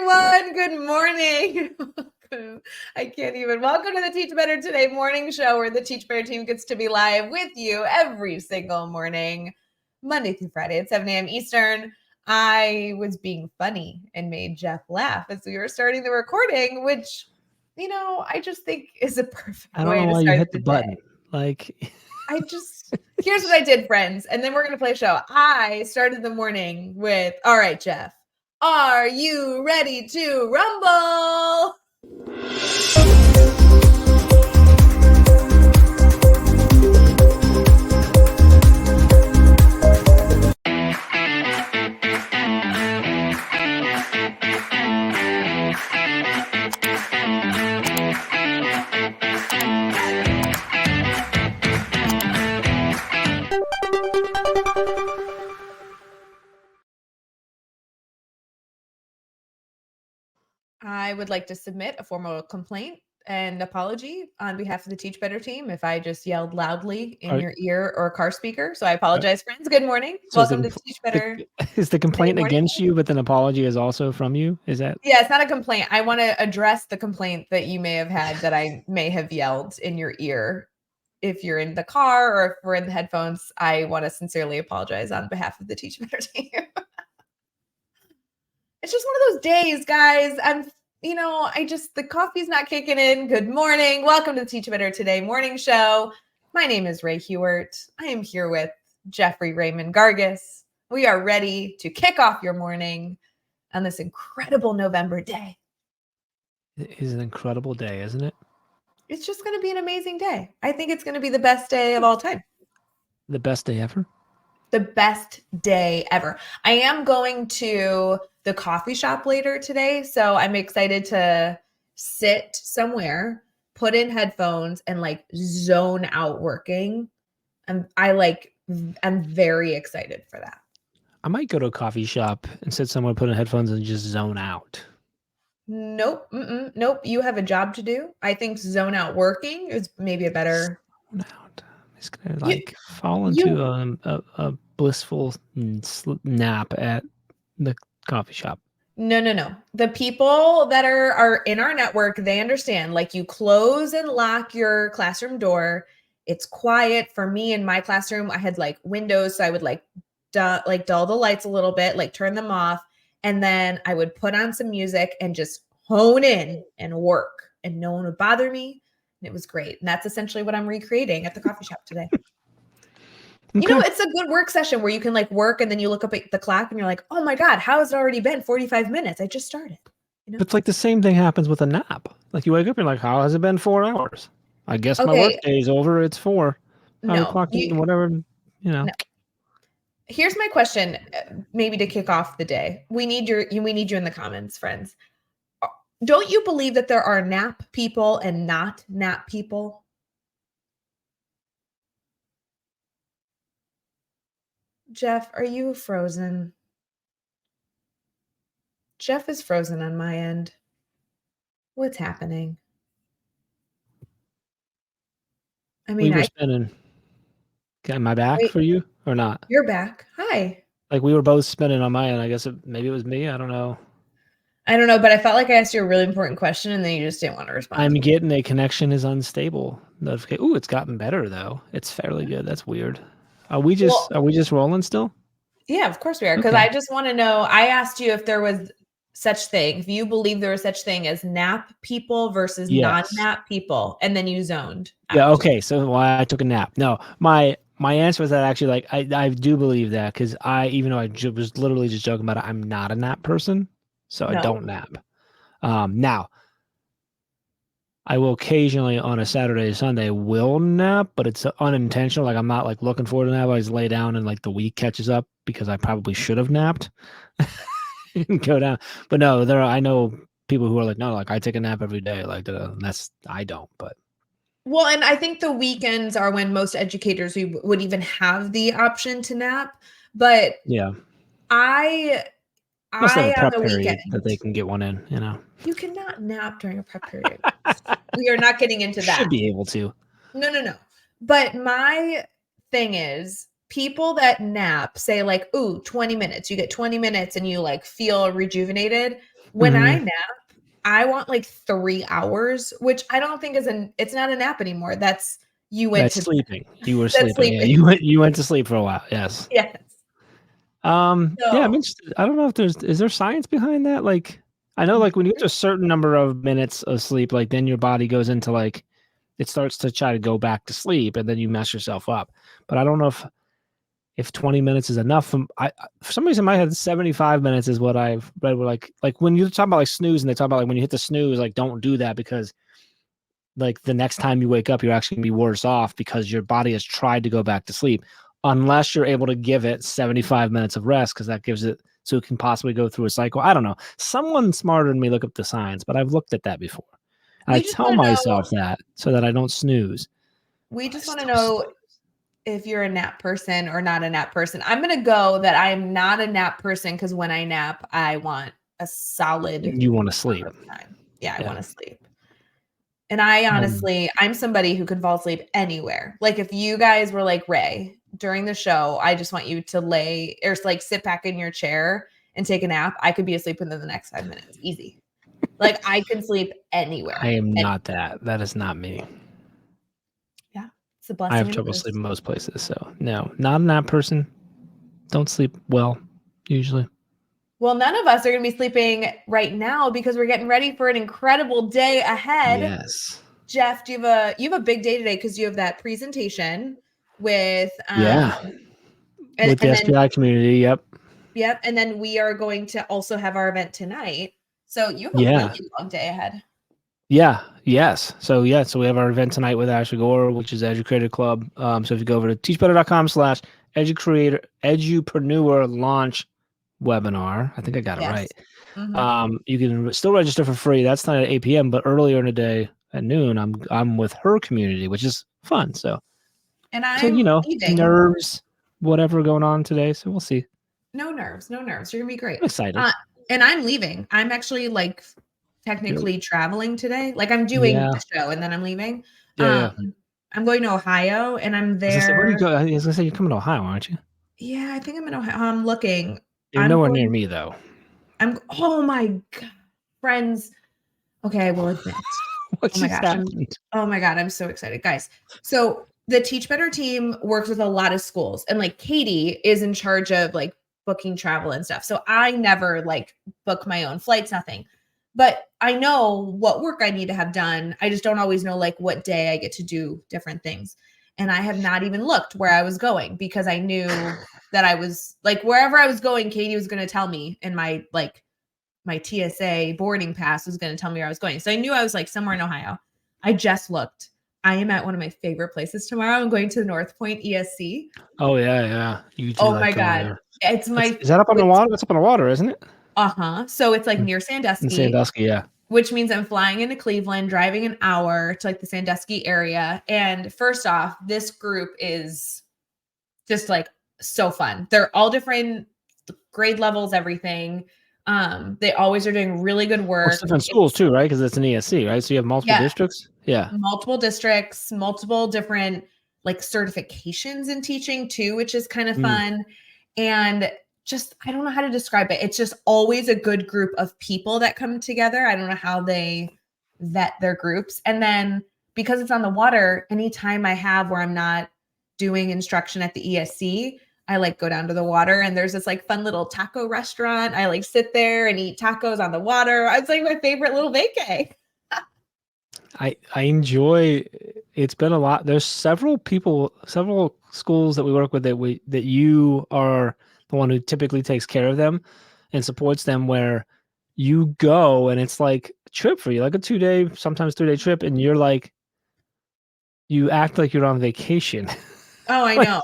everyone. Good morning. I can't even. Welcome to the Teach Better Today morning show where the Teach Better team gets to be live with you every single morning, Monday through Friday at 7 a.m. Eastern. I was being funny and made Jeff laugh as we were starting the recording, which, I just think is a perfect I don't way know to why you start hit the the button. day. Here's what I did, friends. And then we're going to play a show. I started the morning with, all right, Jeff, are you ready to rumble? I would like to submit a formal complaint and apology on behalf of the Teach Better team if I just yelled loudly in your ear or car speaker. So I apologize, friends. Good morning. So Welcome to Teach Better. Is the complaint against you, but an apology is also from you? Is that? Yeah, it's not a complaint. I want to address the complaint that you may have had that I may have yelled in your ear. If you're in the car or if we're in the headphones, I want to sincerely apologize on behalf of the Teach Better team. It's just one of those days, guys. The coffee's not kicking in. Good morning. Welcome to the Teach Better Today morning show. My name is Ray Hughart. I am here with Jeffrey Raymond Gargas. We are ready to kick off your morning on this incredible November day. It is an incredible day, isn't it? It's just going to be an amazing day. I think it's going to be the best day of all time. The best day ever? The best day ever. I am going to the coffee shop later today, so I'm excited to sit somewhere, put in headphones, and zone out working. I'm very excited for that. I might go to a coffee shop and sit somewhere, put in headphones, and just zone out. Nope. Nope. You have a job to do. I think zone out working is maybe a better. Zone out. I'm just gonna fall into a blissful nap at the coffee shop. No. The people that are in our network, they understand. You close and lock your classroom door. It's quiet. For me in my classroom, I had windows, so I would dull the lights a little bit, turn them off, and then I would put on some music and just hone in and work, and no one would bother me. And it was great. And that's essentially what I'm recreating at the coffee shop today. Okay. It's a good work session where you can work and then you look up at the clock and you're like, oh my God, how has it already been 45 minutes? I just started. It's the same thing happens with a nap. You wake up, you're like, how has it been 4 hours? I guess my work day is over. It's 4. Whatever, No. Here's my question, maybe to kick off the day. We need you in the comments, friends. Don't you believe that there are nap people and not nap people? Jeff, are you frozen? Jeff is frozen on my end. What's happening? We were spinning. Am I back for you or not? You're back. Hi. We were both spinning on my end. I guess maybe it was me. I don't know. But I felt like I asked you a really important question and then you just didn't want to respond. I'm getting a connection is unstable. Ooh, it's gotten better though. It's fairly good. That's weird. Are we just rolling still? Yeah, of course we are. Because I just want to know, I asked you if there was such thing, if you believe there was such thing as nap people versus non-nap people, and then you zoned. Yeah, okay. So why I took a nap. No, my answer was that actually I do believe that because even though I was literally just joking about it, I'm not a nap person. So I don't nap. Now, I will occasionally on a Saturday or Sunday will nap, but it's unintentional. I'm not looking forward to nap. I just lay down and the week catches up because I probably should have napped and go down. But no, I know people who are no, I take a nap every day. I don't, but. Well, and I think the weekends are when most educators would even have the option to nap. But yeah, I must have a prep on the period weekend that they can get one in. You cannot nap during a prep period. We are not getting into that. Should be able to. No. But my thing is, people that nap say ooh, 20 minutes. You get 20 minutes and you feel rejuvenated. When I nap, I want like 3 hours, which I don't think it's not a nap anymore. That's you went That's to sleeping. You were that's sleeping. Yeah, sleeping. you went to sleep for a while. Yes. Yes. Yeah, I'm So interested. I don't know if is there science behind that? Like, I know like when you get to a certain number of minutes of sleep, like then your body goes into like it starts to try to go back to sleep, and then you mess yourself up. But I don't know if 20 minutes is enough. For some reason in my head 75 minutes is what I've read. Where like when you talk about like snooze, and they talk about like when you hit the snooze, like don't do that because like the next time you wake up, you're actually gonna be worse off because your body has tried to go back to sleep, unless you're able to give it 75 minutes of rest because that gives it so it can possibly go through a cycle. I don't know. Someone smarter than me look up the science, but I've looked at that before. And I we just tell want to know myself that so that I don't snooze. we But I just want to still snooze. know if you're a nap person or not a nap person. I'm going to go that I'm not a nap person because when I nap, I want a solid You want to sleep. amount of time. Yeah, I Yeah. want to sleep. And I honestly, I'm somebody who could fall asleep anywhere. Like if you guys were like, Ray, during the show, I just want you to lay or like sit back in your chair and take a nap. I could be asleep within the next 5 minutes. Easy. Like I can sleep I anywhere. am And not that. That is not me. yeah, it's a I have blessing and a trouble curse. sleeping most places. So no, not a nap person. Don't sleep well, usually. Well, none of us are going to be sleeping right now because we're getting ready for an incredible day ahead. Yes. Jeff, you have a big day today because you have that presentation with Yeah. With the and then SPI community. Yep. yep, and then we are going to also have our event tonight. So you have a Yeah. really long day ahead. Yeah. Yes. So yeah. So we have our event tonight with Ashley Gore, which is Educreator Club. So if you go over to teachbetter.com/edupreneur launch webinar, I think I got it right. Yes. Mhm. You can still register for free. That's not at 8 p.m., but earlier in the day at noon, I'm with her community, which is fun. So And you I'm know, leaving. nerves, whatever going on today. So we'll see. No nerves, no nerves. You're gonna be great. I'm excited. And I'm leaving. I'm actually like technically traveling today. Like I'm doing Yeah. the show and then I'm leaving. Yeah. Yeah. I'm going to Ohio and I'm I was gonna say, where do you there. go? I was gonna say you're coming to Ohio, aren't you? Yeah, I think I'm in Ohio. I'm looking. You're I'm nowhere near going. me though. Oh my God, friends. Okay, I will admit. What Oh my just gosh, happened? oh my God, I'm so excited, guys. So the Teach Better team works with a lot of schools, and like Katie is in charge of like booking travel and stuff. So I never like book my own flights, nothing. But I know what work I need to have done. I just don't always know like what day I get to do different things. And I have not even looked where I was going because I knew that I was like wherever I was going, Katie was going to tell me in my like my TSA boarding pass was going to tell me where I was going. So I knew I was like somewhere in Ohio. I just looked. I am at one of my favorite places tomorrow. I'm going to the North Point ESC. Oh yeah, yeah. You do Oh like my going God. there. It's my Is that up on the it's water? That's up on the water, isn't it? uh-huh. So it's like Mm. near In Sandusky, Sandusky, yeah. which means I'm flying into Cleveland, driving an hour to like the Sandusky area. And first off, this group is just like so fun. They're all different grade levels, everything. They always are doing really good Well, it's work. different schools It's too, right? Because it's an ESC, right? So you have multiple yeah, districts. Yeah. multiple districts, multiple different like certifications in teaching too, which is kind of Mm. fun. And just, I don't know how to describe it. It's just always a good group of people that come together. I don't know how they vet their groups. And then because it's on the water, anytime I have where I'm not doing instruction at the ESC, I like go down to the water and there's this like fun little taco restaurant. I like sit there and eat tacos on the water. It's like my favorite little vacay. I enjoy. It's been a lot. There's several people, several schools that we work with that you are the one who typically takes care of them and supports them. Where you go and it's like a trip for you, like a 2 day, sometimes 3 day trip, and you're like, you act like you're on vacation. Oh, I like, know.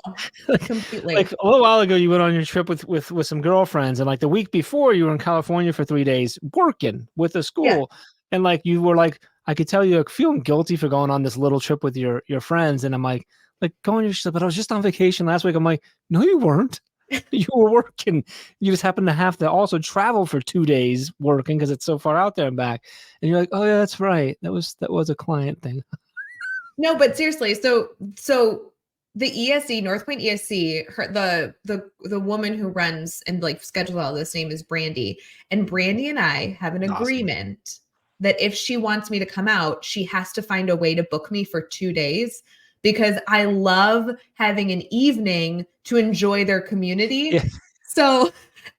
like, Completely. like a little while ago, you went on your trip with some girlfriends, and like the week before, you were in California for 3 days working with a Yeah. school, and like you were like, I could tell you're feeling guilty for going on this little trip with your friends, and I'm like going, but I was just on vacation last week. I'm like, no, you weren't. You were working. You just happened to have to also travel for 2 days working because it's so far out there and back. And you're like, oh yeah, that's right. That was a client thing. No, but seriously, so the ESC, North Point ESC, the woman who runs and like schedules all this name is Brandy. And Brandy and I have an Awesome. agreement that if she wants me to come out, she has to find a way to book me for 2 days because I love having an evening to enjoy their community. Yeah. So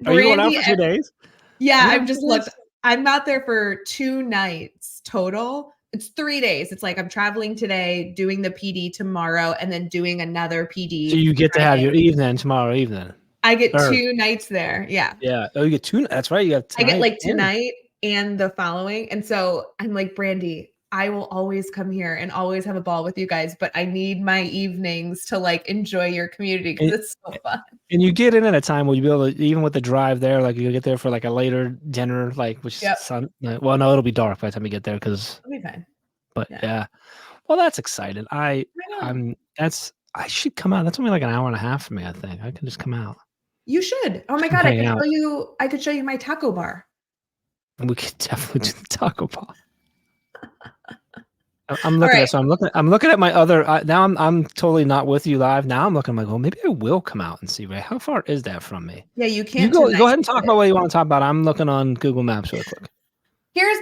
Are you going out Brandy, for 2 days? yeah, You going I'm for just 2 looked. days? I'm out there for 2 nights total. It's 3 days. It's like I'm traveling today, doing the PD tomorrow, and then doing another So PD you get to have Friday. your evening tomorrow evening. I get Or 2 nights there. Yeah. yeah. Oh, you get two. That's right. You got I get tonight like and tonight and the following. And so I'm like, Brandy, I will always come here and always have a ball with you guys, but I need my evenings to like enjoy your community because and, it's so fun. and you get in at a time where you be able to, even with the drive there, like you get there for like a later dinner, like which Yep. sun. Well, no, it'll be dark by the time you get there because. It'll be fine. But Yeah. yeah. Well, that's exciting. I know. I should come out. That's only like an hour and a half for me. I think I can just come out. You should. Oh my Just come God. hang out. I could show you my taco bar. And we could definitely do the taco bar. I'm All looking right. at I'm looking at my other now I'm totally not with you live. Now I'm looking, I'm like, well, maybe I will come out and see, right? How far is that from me? Yeah, you You can't go tonight. ahead and talk about what you want to talk about. I'm looking on Google Maps really quick. Here's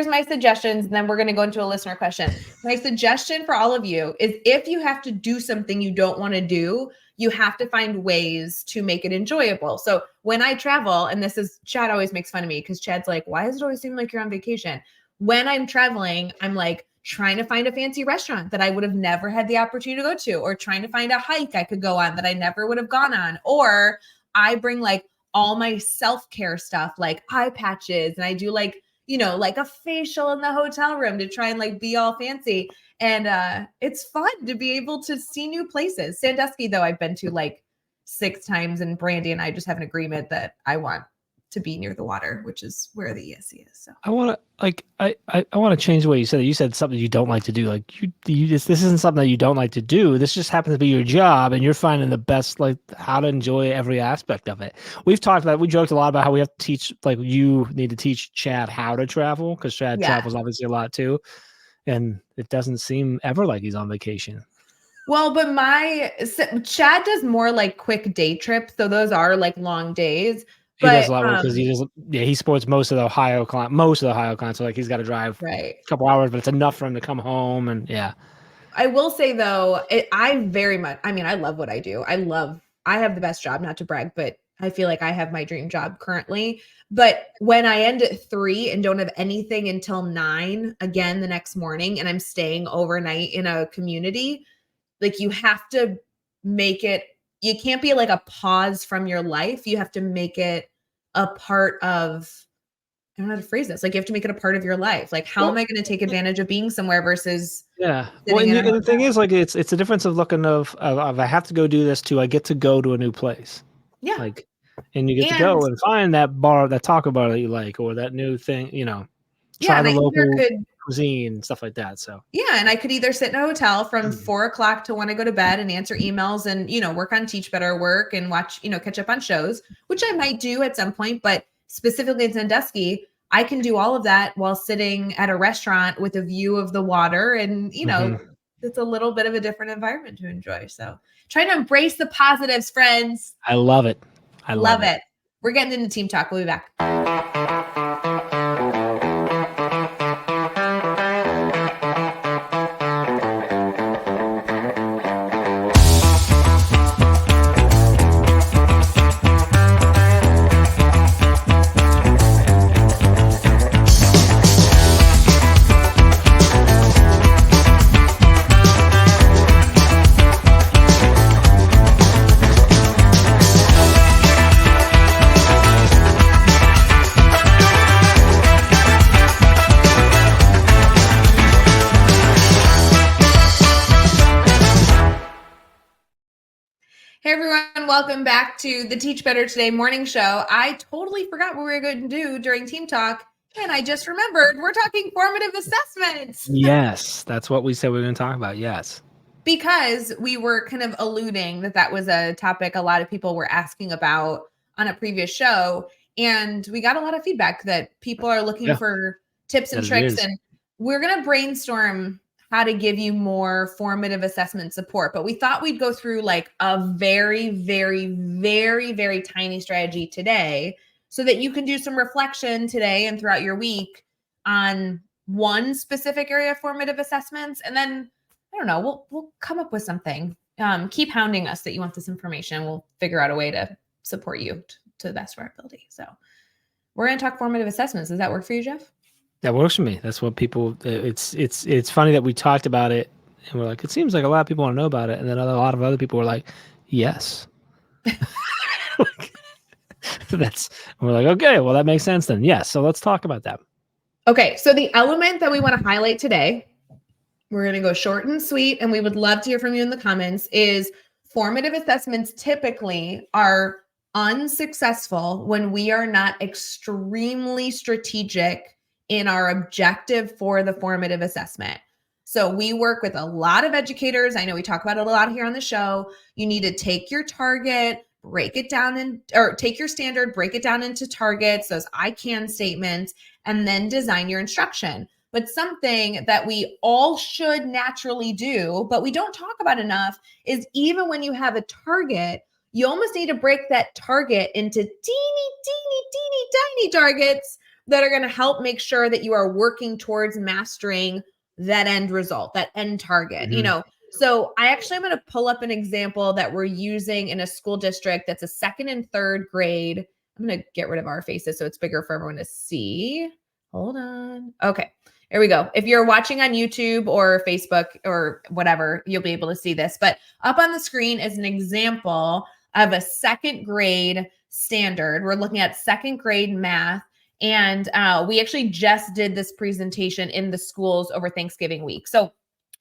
my suggestions, and then we're going to go into a listener question. My suggestion for all of you is if you have to do something you don't want to do, you have to find ways to make it enjoyable. So when I travel, and this is Chad always makes fun of me because Chad's like, why does it always seem like you're on vacation? When I'm traveling, I'm like trying to find a fancy restaurant that I would have never had the opportunity to go to, or trying to find a hike I could go on that I never would have gone on. Or I bring like all my self-care stuff, like eye patches, and I do like like a facial in the hotel room to try and like be all fancy. And it's fun to be able to see new places. Sandusky, though, I've been to like 6 times, and Brandy and I just have an agreement that I want to be near the water, which is where the ESC is. So I want to I want to change the way you said it. You said something you don't like to do. Like this isn't something that you don't like to do. This just happens to be your job, and you're finding the best like how to enjoy every aspect of it. We joked a lot about how we have to teach, like you need to teach Chad how to travel because Chad travels obviously a lot too, and it doesn't seem ever like he's on vacation. Well, but Chad does more like quick day trips, so those are like long days. He does But a lot because he sports most of the Ohio client. So like he's got to drive right. a couple hours, but it's enough for him to come home and yeah. I will say though, I love what I do. I have the best job, not to brag, but I feel like I have my dream job currently. But when I end at 3 and don't have anything until 9 again the next morning, and I'm staying overnight in a community, like you have to make it, you can't be like a pause from your life. You have to make it a part of, I don't know how to phrase this. Like you have to make it a part of your life. Like, how am I going to take advantage of being somewhere versus yeah. Well, sitting in a and the thing hotel? is, like, it's a difference of looking of I have to go do this to I get to go to a new place, Yeah. like, and you get to And go and find that bar, that taco bar that you like, or that new thing, yeah, try and the I either local could, cuisine, stuff like that. So yeah, and I could either sit in a hotel from 4 o'clock to when I go to bed and answer emails and, work on Teach Better work and watch, catch up on shows, which I might do at some point, but specifically in Sandusky, I can do all of that while sitting at a restaurant with a view of the water. And, it's a little bit of a different environment to enjoy. So trying to embrace the positives, friends. I love it. I Love it. We're getting into team talk. We'll be back. Hey everyone, welcome back to the Teach Better Today morning show. I totally forgot what we were going to do during Team Talk, and I just remembered we're talking formative assessments. Yes, that's what we said we were going to talk about. Yes. Because we were kind of alluding that was a topic a lot of people were asking about on a previous show, and we got a lot of feedback that people are looking for tips and tricks, and we're going to brainstorm how to give you more formative assessment support. But we thought we'd go through like a very, very, very, very tiny strategy today so that you can do some reflection today and throughout your week on one specific area of formative assessments. And then, I don't know, we'll come up with something. Keep hounding us that you want this information. We'll figure out a way to support you to the best of our ability. So we're going to talk formative assessments. Does that work for you, Jeff? That works for me. That's what people. It's funny that we talked about it, and we're like, it seems like a lot of people want to know about it, and then a lot of other people were like, yes. We're like, okay, well that makes sense then. Yes, so let's talk about that. Okay, so the element that we want to highlight today, we're going to go short and sweet, and we would love to hear from you in the comments, is formative assessments typically are unsuccessful when we are not extremely strategic in our objective for the formative assessment. So we work with a lot of educators. I know we talk about it a lot here on the show. You need to take your target, break it down or take your standard, break it down into targets, those I can statements, and then design your instruction. But something that we all should naturally do, but we don't talk about enough, is even when you have a target, you almost need to break that target into teeny tiny targets that are going to help make sure that you are working towards mastering that end result, that end target. So I actually am going to pull up an example that we're using in a school district that's a second and third grade. I'm going to get rid of our faces so it's bigger for everyone to see. Hold on. Okay, here we go. If you're watching on YouTube or Facebook or whatever, you'll be able to see this. But up on the screen is an example of a second grade standard. We're looking at second grade math. And we actually just did this presentation in the schools over Thanksgiving week. So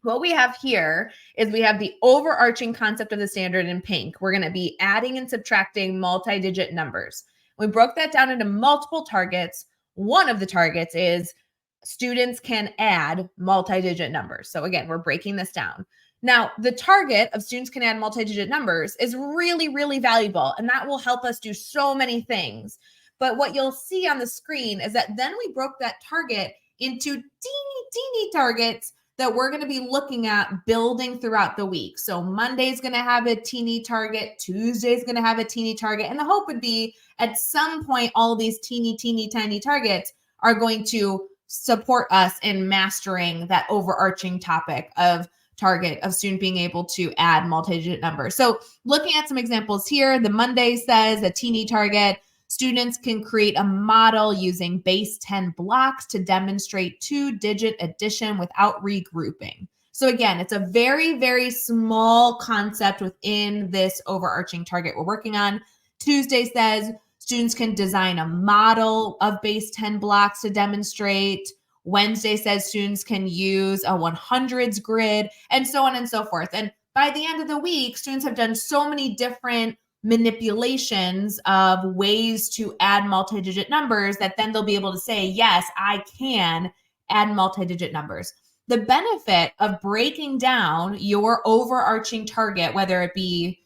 what we have here is we have the overarching concept of the standard in pink. We're going to be adding and subtracting multi-digit numbers. We broke that down into multiple targets. One of the targets is students can add multi-digit numbers. So again, we're breaking this down. Now, the target of students can add multi-digit numbers is really, really valuable, and that will help us do so many things. But what you'll see on the screen is that then we broke that target into teeny targets that we're going to be looking at building throughout the week. So Monday's going to have a teeny target, Tuesday's going to have a teeny target, and the hope would be at some point all these teeny tiny targets are going to support us in mastering that overarching topic of target of student being able to add multi-digit numbers. So looking at some examples here, the Monday says a teeny target. Students can create a model using base 10 blocks to demonstrate 2-digit addition without regrouping. So again, it's a very, very small concept within this overarching target we're working on. Tuesday says students can design a model of base 10 blocks to demonstrate. Wednesday says students can use a 100s grid, and so on and so forth. And by the end of the week, students have done so many different manipulations of ways to add multi-digit numbers that then they'll be able to say, yes, I can add multi-digit numbers. The benefit of breaking down your overarching target, whether it be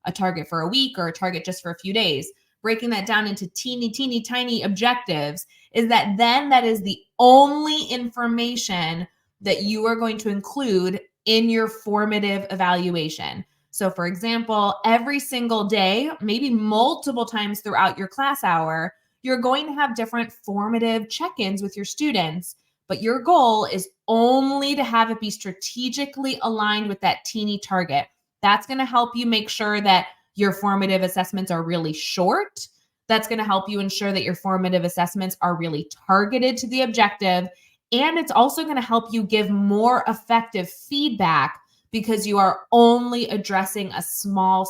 a target for a week or a target just for a few days, breaking that down into teeny tiny objectives, is that then that is the only information that you are going to include in your formative evaluation. So for example, every single day, maybe multiple times throughout your class hour, you're going to have different formative check-ins with your students, but your goal is only to have it be strategically aligned with that teeny target. That's going to help you make sure that your formative assessments are really short. That's going to help you ensure that your formative assessments are really targeted to the objective. And it's also going to help you give more effective feedback because you are only addressing a small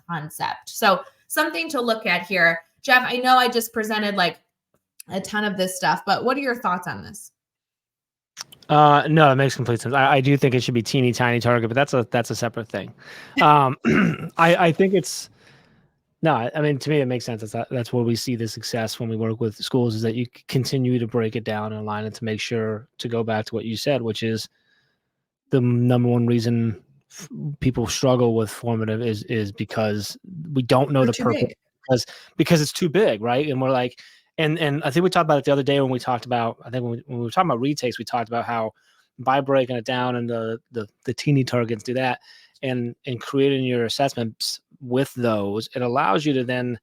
concept. So something to look at here. Jeff, I know I just presented like a ton of this stuff, but what are your thoughts on this? No, it makes complete sense. I do think it should be teeny tiny target, but that's a separate thing. I think it's no. I mean, to me, it makes sense. That's where we see the success when we work with schools is that you continue to break it down and align it to make sure to go back to what you said, which is the number one reason people struggle with formative is because we don't know the purpose because it's too big, right? And we're like, and I think we talked about it the other day when we talked about, I think when we were talking about retakes, we talked about how by breaking it down into the teeny targets, do that, and creating your assessments with those, it allows you to then,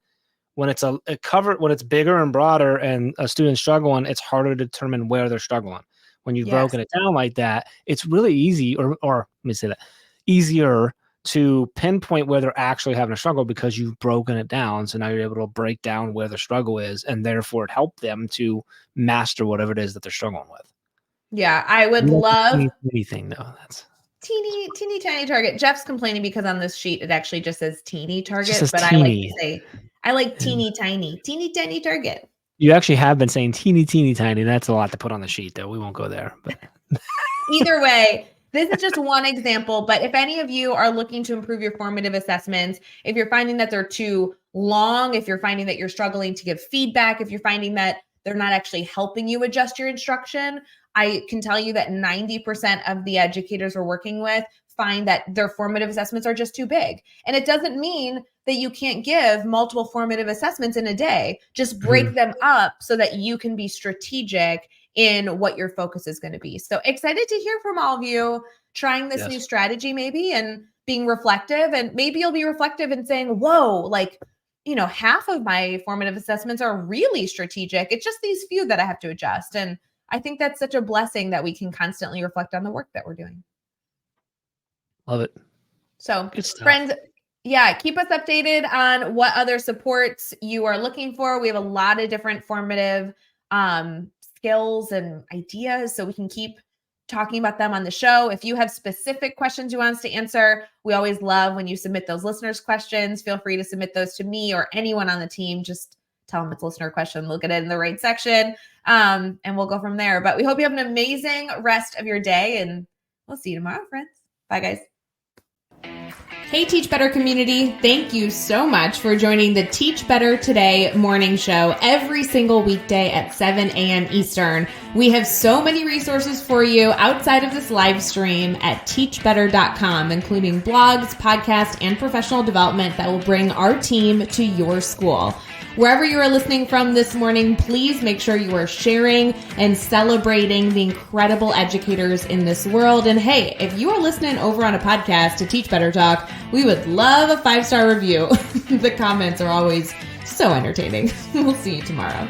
when it's when it's bigger and broader and a student's struggling, it's harder to determine where they're struggling. When you've broken it down like that, it's really easy, or let me say that, easier to pinpoint where they're actually having a struggle because you've broken it down. So now you're able to break down where the struggle is, and therefore it help them to master whatever it is that they're struggling with. Yeah, I would love anything though. That's teeny tiny target. Jeff's complaining because on this sheet it actually just says teeny target, says but teeny. I like teeny tiny target. You actually have been saying teeny tiny. That's a lot to put on the sheet, though. We won't go there. But either way, this is just one example. But if any of you are looking to improve your formative assessments, if you're finding that they're too long, if you're finding that you're struggling to give feedback, if you're finding that they're not actually helping you adjust your instruction, I can tell you that 90% of the educators we're working with find that their formative assessments are just too big. And it doesn't mean that you can't give multiple formative assessments in a day. Just break them up so that you can be strategic in what your focus is going to be. So excited to hear from all of you trying this new strategy maybe and being reflective. And maybe you'll be reflective and saying, whoa, like, half of my formative assessments are really strategic. It's just these few that I have to adjust. And I think that's such a blessing that we can constantly reflect on the work that we're doing. Love it. So friends, keep us updated on what other supports you are looking for. We have a lot of different formative skills and ideas, so we can keep talking about them on the show. If you have specific questions you want us to answer, we always love when you submit those listeners' questions. Feel free to submit those to me or anyone on the team. Just tell them it's a listener question. Look at it in the right section, and we'll go from there. But we hope you have an amazing rest of your day, and we'll see you tomorrow, friends. Bye, guys. Hey, Teach Better community. Thank you so much for joining the Teach Better Today morning show every single weekday at 7 a.m. Eastern. We have so many resources for you outside of this live stream at teachbetter.com, including blogs, podcasts, and professional development that will bring our team to your school. Wherever you are listening from this morning, please make sure you are sharing and celebrating the incredible educators in this world. And hey, if you are listening over on a podcast to Teach Better Talk, we would love a 5-star review. The comments are always so entertaining. We'll see you tomorrow.